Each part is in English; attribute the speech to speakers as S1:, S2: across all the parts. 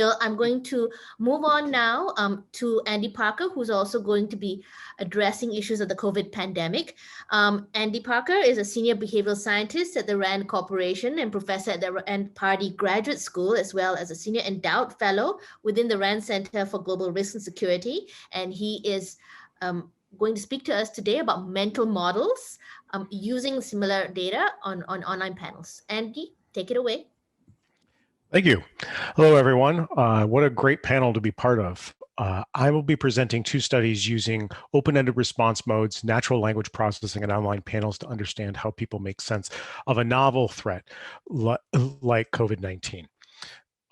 S1: I'm going to move on now to Andy Parker, who's also going to be addressing issues of the COVID pandemic. Andy Parker is a senior behavioral scientist at the RAND Corporation and professor at the RAND Party Graduate School, as well as a senior endowed fellow within the RAND Center for Global Risk and Security. And he is going to speak to us today about mental models using similar data on online panels. Andy, take it away.
S2: Thank you. Hello, everyone. What a great panel to be part of. I will be presenting two studies using open-ended response modes, natural language processing, and online panels to understand how people make sense of a novel threat like COVID-19.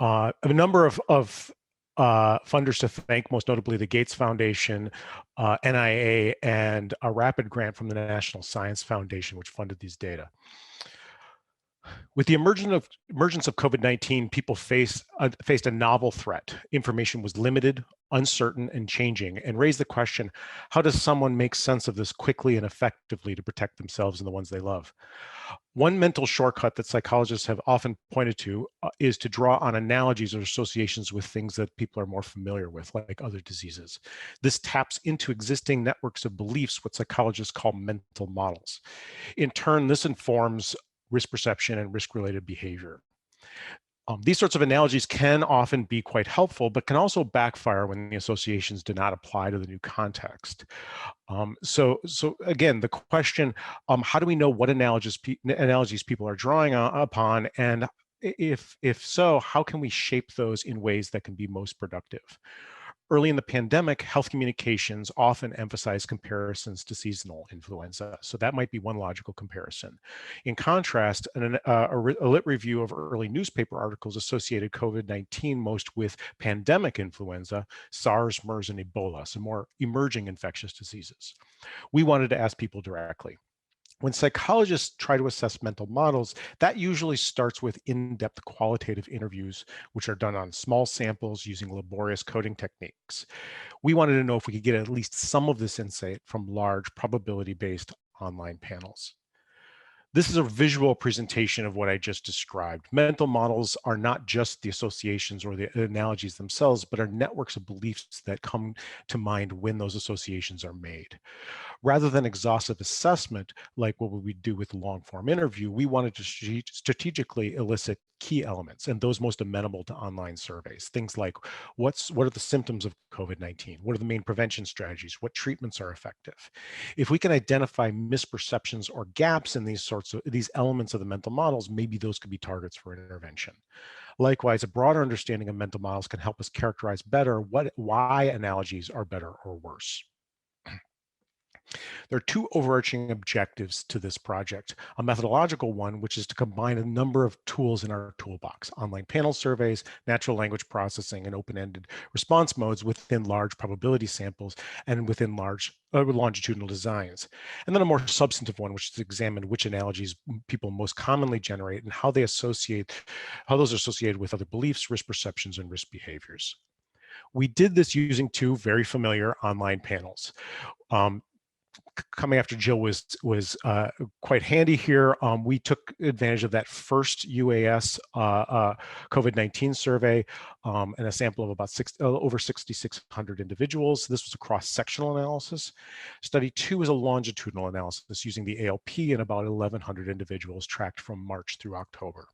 S2: A number of funders to thank, most notably the Gates Foundation, NIA, and a rapid grant from the National Science Foundation, which funded these data. With the emergence of COVID-19, people faced a novel threat. Information was limited, uncertain, and changing, and raised the question, how does someone make sense of this quickly and effectively to protect themselves and the ones they love? One mental shortcut that psychologists have often pointed to is to draw on analogies or associations with things that people are more familiar with, like other diseases. This taps into existing networks of beliefs, what psychologists call mental models. In turn, this informs risk perception and risk-related behavior. These sorts of analogies can often be quite helpful, but can also backfire when the associations do not apply to the new context. So again, the question, how do we know what analogies people are drawing upon, and if so, how can we shape those in ways that can be most productive? Early in the pandemic, health communications often emphasize comparisons to seasonal influenza, so that might be one logical comparison. In contrast, a lit review of early newspaper articles associated COVID-19 most with pandemic influenza, SARS, MERS, and Ebola, some more emerging infectious diseases. We wanted to ask people directly. When psychologists try to assess mental models, that usually starts with in-depth qualitative interviews, which are done on small samples using laborious coding techniques. We wanted to know if we could get at least some of this insight from large probability-based online panels. This is a visual presentation of what I just described. Mental models are not just the associations or the analogies themselves, but are networks of beliefs that come to mind when those associations are made. Rather than exhaustive assessment, like what we do with long-form interview, we wanted to strategically elicit key elements and those most amenable to online surveys. Things like what are the symptoms of COVID-19? What are the main prevention strategies? What treatments are effective? If we can identify misperceptions or gaps in these elements of the mental models, maybe those could be targets for intervention. Likewise, a broader understanding of mental models can help us characterize better why analogies are better or worse. There are two overarching objectives to this project. A methodological one, which is to combine a number of tools in our toolbox: online panel surveys, natural language processing, and open-ended response modes within large probability samples and within large longitudinal designs. And then a more substantive one, which is to examine which analogies people most commonly generate and how those are associated with other beliefs, risk perceptions, and risk behaviors. We did this using two very familiar online panels. Coming after Jill was quite handy here. We took advantage of that first UAS COVID-19 survey and a sample of about over 6,600 individuals. This was a cross-sectional analysis. Study 2 is a longitudinal analysis using the ALP in about 1,100 individuals tracked from March through October.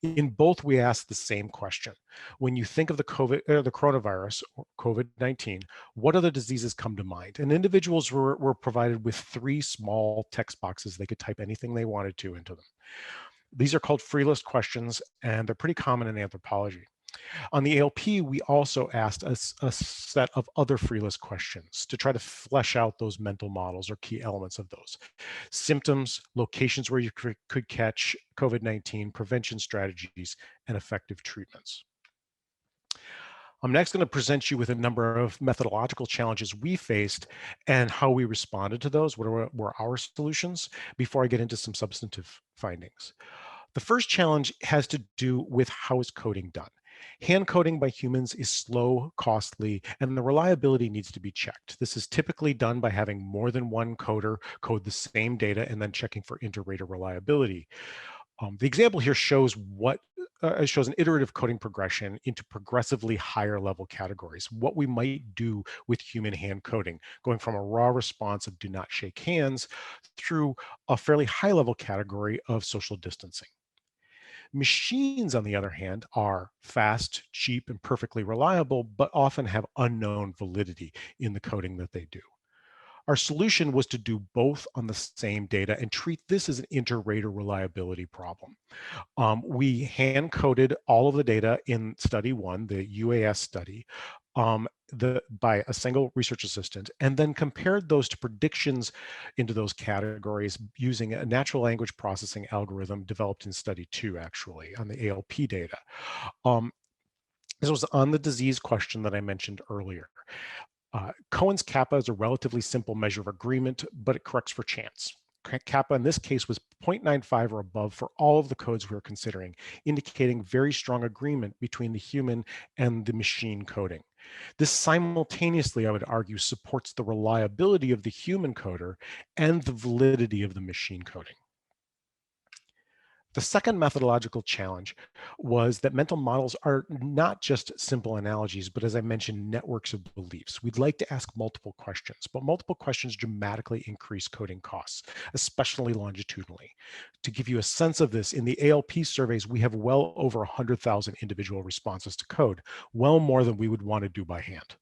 S2: In both, we asked the same question. When you think of the coronavirus, or COVID-19, what other diseases come to mind? And individuals were provided with 3 small text boxes. They could type anything they wanted to into them. These are called free list questions, and they're pretty common in anthropology. On the ALP, we also asked a set of other free list questions to try to flesh out those mental models or key elements of those. Symptoms, locations where you could catch COVID-19, prevention strategies, and effective treatments. I'm next going to present you with a number of methodological challenges we faced and how we responded to those, what were our solutions, before I get into some substantive findings. The first challenge has to do with how is coding done. Hand coding by humans is slow, costly, and the reliability needs to be checked. This is typically done by having more than one coder code the same data and then checking for inter-rater reliability. The example here shows what shows an iterative coding progression into progressively higher level categories, what we might do with human hand coding, going from a raw response of do not shake hands through a fairly high level category of social distancing. Machines, on the other hand, are fast, cheap, and perfectly reliable, but often have unknown validity in the coding that they do. Our solution was to do both on the same data and treat this as an inter-rater reliability problem. We hand coded all of the data in study one, the UAS study, by a single research assistant, and then compared those to predictions into those categories using a natural language processing algorithm developed in study two, actually, on the ALP data. This was on the disease question that I mentioned earlier. Cohen's kappa is a relatively simple measure of agreement, but it corrects for chance. Kappa in this case was 0.95 or above for all of the codes we were considering, indicating very strong agreement between the human and the machine coding. This simultaneously, I would argue, supports the reliability of the human coder and the validity of the machine coding. The second methodological challenge was that mental models are not just simple analogies, but as I mentioned, networks of beliefs. We'd like to ask multiple questions, but multiple questions dramatically increase coding costs, especially longitudinally. To give you a sense of this, in the ALP surveys, we have well over 100,000 individual responses to code, well more than we would want to do by hand.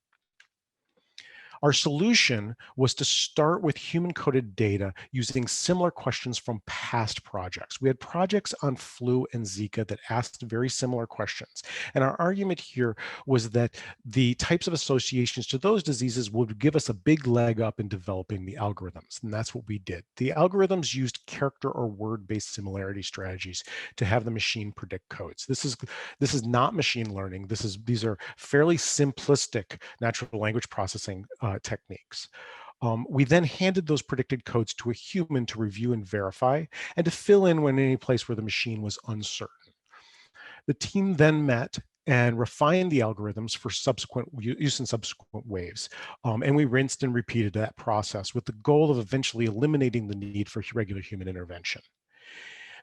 S2: Our solution was to start with human-coded data using similar questions from past projects. We had projects on flu and Zika that asked very similar questions. And our argument here was that the types of associations to those diseases would give us a big leg up in developing the algorithms. And that's what we did. The algorithms used character or word-based similarity strategies to have the machine predict codes. This is not machine learning. These are fairly simplistic natural language processing techniques. We then handed those predicted codes to a human to review and verify, and to fill in when any place where the machine was uncertain. The team then met and refined the algorithms for subsequent use in subsequent waves. And we rinsed and repeated that process with the goal of eventually eliminating the need for regular human intervention.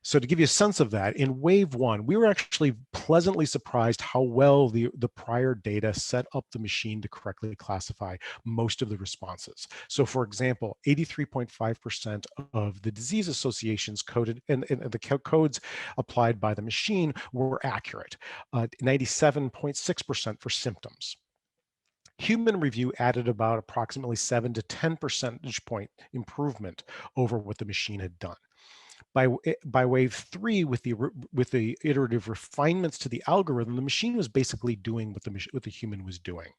S2: So to give you a sense of that, in wave one, we were actually pleasantly surprised how well the prior data set up the machine to correctly classify most of the responses. So for example, 83.5% of the disease associations coded and the codes applied by the machine were accurate, 97.6% for symptoms. Human review added about approximately 7 to 10 percentage point improvement over what the machine had done. By wave three, with the iterative refinements to the algorithm, the machine was basically doing what the human was doing.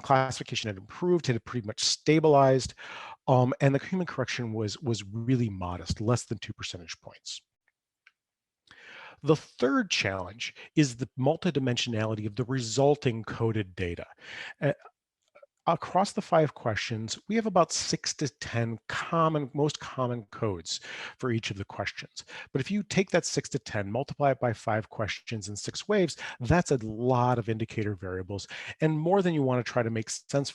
S2: Classification had improved, had pretty much stabilized, and the human correction was really modest, less than 2 percentage points. The third challenge is the multidimensionality of the resulting coded data. Across the 5 questions, we have about 6 to 10 most common codes for each of the questions. But if you take that 6 to 10, multiply it by 5 questions in 6 waves, that's a lot of indicator variables and more than you want to try to make sense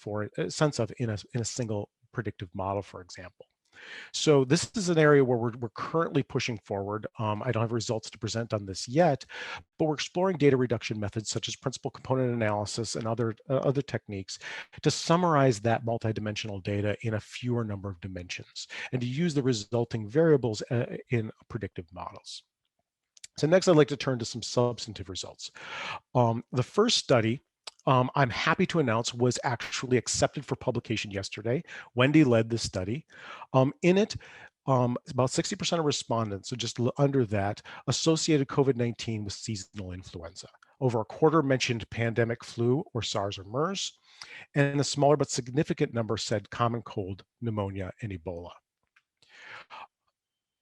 S2: of in a single predictive model, for example. So this is an area where we're currently pushing forward. I don't have results to present on this yet, but we're exploring data reduction methods such as principal component analysis and other techniques to summarize that multidimensional data in a fewer number of dimensions and to use the resulting variables in predictive models. So next, I'd like to turn to some substantive results. The first study, I'm happy to announce, was actually accepted for publication yesterday. Wendy led this study. In it, about 60% of respondents, so just under that, associated COVID-19 with seasonal influenza. Over a quarter mentioned pandemic flu or SARS or MERS, and a smaller but significant number said common cold, pneumonia, and Ebola.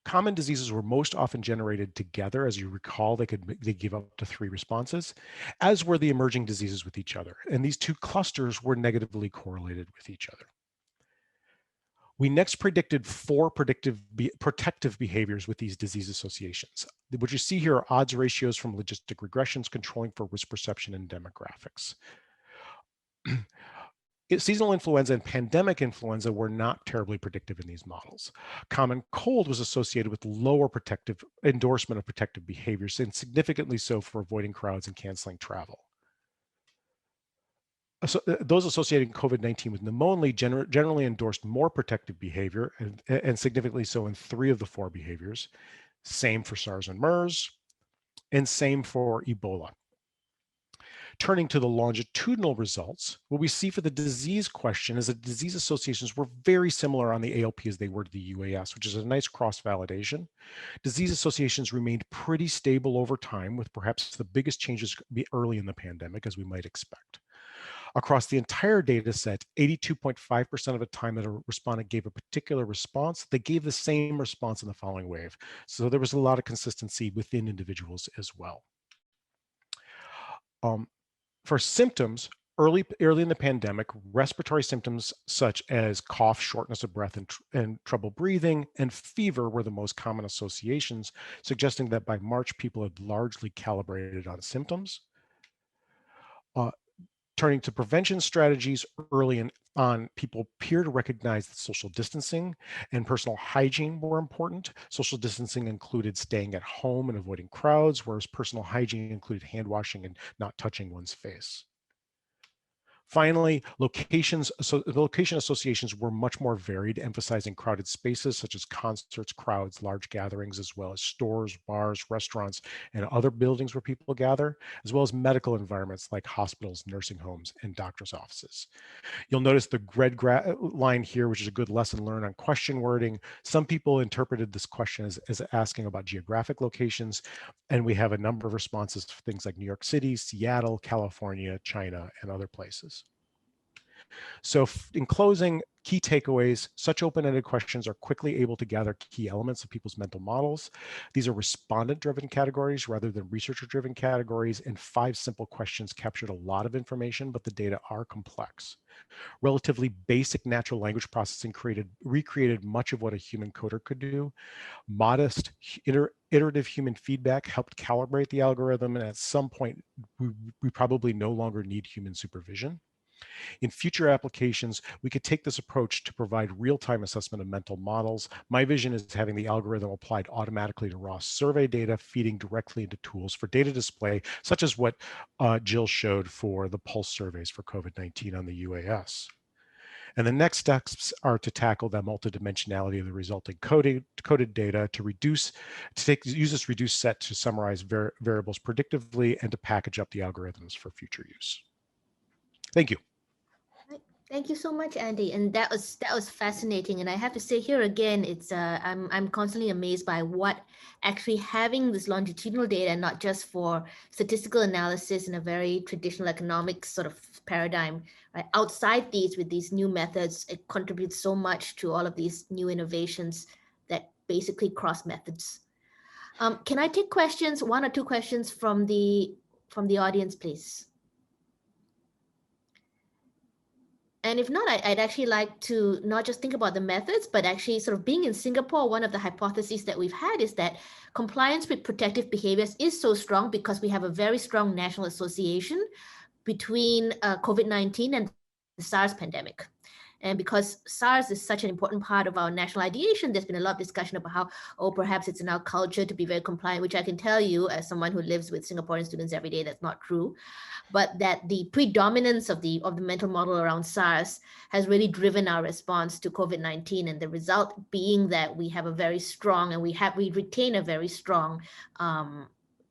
S2: Common diseases were most often generated together. As you recall, they give up to 3 responses, as were the emerging diseases with each other. And these 2 clusters were negatively correlated with each other. We next predicted 4 protective behaviors with these disease associations. What you see here are odds ratios from logistic regressions controlling for risk perception and demographics. Seasonal influenza and pandemic influenza were not terribly predictive in these models. Common cold was associated with lower protective endorsement of protective behaviors, and significantly so for avoiding crowds and canceling travel. Those associating COVID-19 with pneumonia generally endorsed more protective behavior, and significantly so in 3 of the 4 behaviors. Same for SARS and MERS, and same for Ebola. Turning to the longitudinal results, what we see for the disease question is that disease associations were very similar on the ALP as they were to the UAS, which is a nice cross-validation. Disease associations remained pretty stable over time, with perhaps the biggest changes early in the pandemic, as we might expect. Across the entire data set, 82.5% of the time that a respondent gave a particular response, they gave the same response in the following wave. So there was a lot of consistency within individuals as well. For symptoms, early in the pandemic, respiratory symptoms such as cough, shortness of breath, and trouble breathing, and fever were the most common associations, suggesting that by March, people had largely calibrated on symptoms. Turning to prevention strategies, early on, people appear to recognize that social distancing and personal hygiene were important. Social distancing included staying at home and avoiding crowds, whereas personal hygiene included hand washing and not touching one's face. Finally, location associations were much more varied, emphasizing crowded spaces such as concerts, crowds, large gatherings, as well as stores, bars, restaurants, and other buildings where people gather, as well as medical environments like hospitals, nursing homes, and doctors' offices. You'll notice the red line here, which is a good lesson learned on question wording. Some people interpreted this question as asking about geographic locations, and we have a number of responses for things like New York City, Seattle, California, China, and other places. So in closing, key takeaways, such open-ended questions are quickly able to gather key elements of people's mental models. These are respondent-driven categories rather than researcher-driven categories, and 5 simple questions captured a lot of information, but the data are complex. Relatively basic natural language processing recreated much of what a human coder could do. Modest iterative human feedback helped calibrate the algorithm, and at some point, we probably no longer need human supervision. In future applications, we could take this approach to provide real-time assessment of mental models. My vision is having the algorithm applied automatically to raw survey data, feeding directly into tools for data display, such as what Jill showed for the pulse surveys for COVID-19 on the UAS. And the next steps are to tackle the multidimensionality of the resulting coded data to use this reduced set to summarize variables predictively and to package up the algorithms for future use. Thank you.
S1: Thank you so much, Andy. And that was fascinating. And I have to say here again, it's I'm constantly amazed by what actually having this longitudinal data, not just for statistical analysis in a very traditional economic sort of paradigm, right? Outside these, with these new methods, it contributes so much to all of these new innovations that basically cross methods. Can I take questions, 1 or 2 questions from the audience, please? And if not, I'd actually like to not just think about the methods, but actually sort of being in Singapore, one of the hypotheses that we've had is that compliance with protective behaviors is so strong because we have a very strong national association between COVID-19 and the SARS pandemic. And because SARS is such an important part of our national ideation, there's been a lot of discussion about how, oh, perhaps it's in our culture to be very compliant, which I can tell you as someone who lives with Singaporean students every day, that's not true. But that the predominance of the mental model around SARS has really driven our response to COVID-19, and the result being that we have a very strong, and we retain a very strong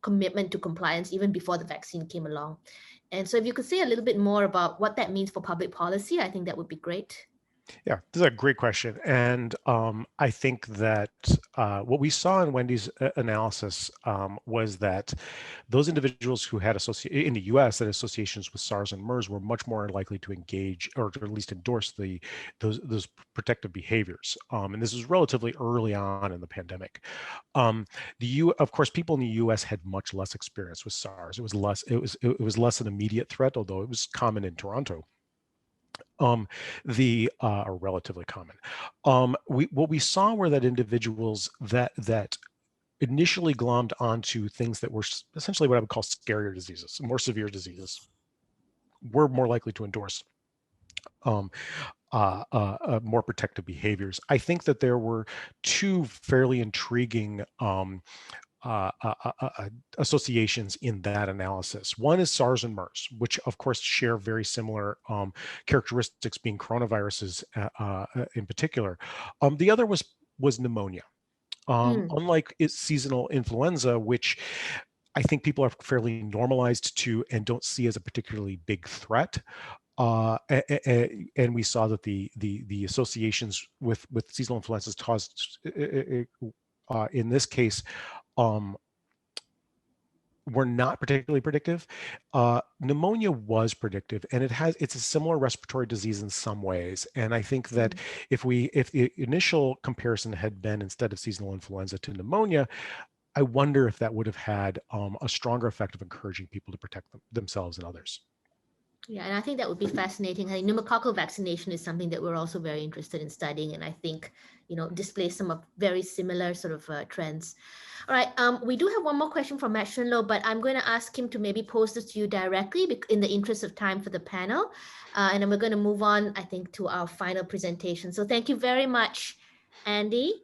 S1: commitment to compliance even before the vaccine came along. And so if you could say a little bit more about what that means for public policy, I think that would be great.
S2: Yeah, this is a great question. And I think that what we saw in Wendy's analysis was that those individuals who had in the US that associations with SARS and MERS were much more likely to engage or to at least endorse those protective behaviors. And this was relatively early on in the pandemic. Of course, people in the US had much less experience with SARS. It was less an immediate threat, although it was common in Toronto. Are relatively common. What we saw were that individuals that initially glommed onto things that were essentially what I would call scarier diseases, more severe diseases, were more likely to endorse more protective behaviors. I think that there were two fairly intriguing associations in that analysis. One is SARS and MERS, which of course share very similar characteristics, being coronaviruses in particular. The other was pneumonia. Unlike seasonal influenza, which I think people are fairly normalized to and don't see as a particularly big threat. And we saw that the associations with seasonal influenzas caused, in this case, were not particularly predictive. Pneumonia was predictive, and it's a similar respiratory disease in some ways. And I think that if the initial comparison had been, instead of seasonal influenza, to pneumonia, I wonder if that would have had a stronger effect of encouraging people to protect themselves and others.
S1: Yeah, and I think that would be fascinating. I think pneumococcal vaccination is something that we're also very interested in studying, and I think, displays some of very similar sort of trends. All right, we do have one more question from Matt Shunlo, but I'm going to ask him to maybe pose this to you directly in the interest of time for the panel. And then we're going to move on, I think, to our final presentation. So thank you very much, Andy.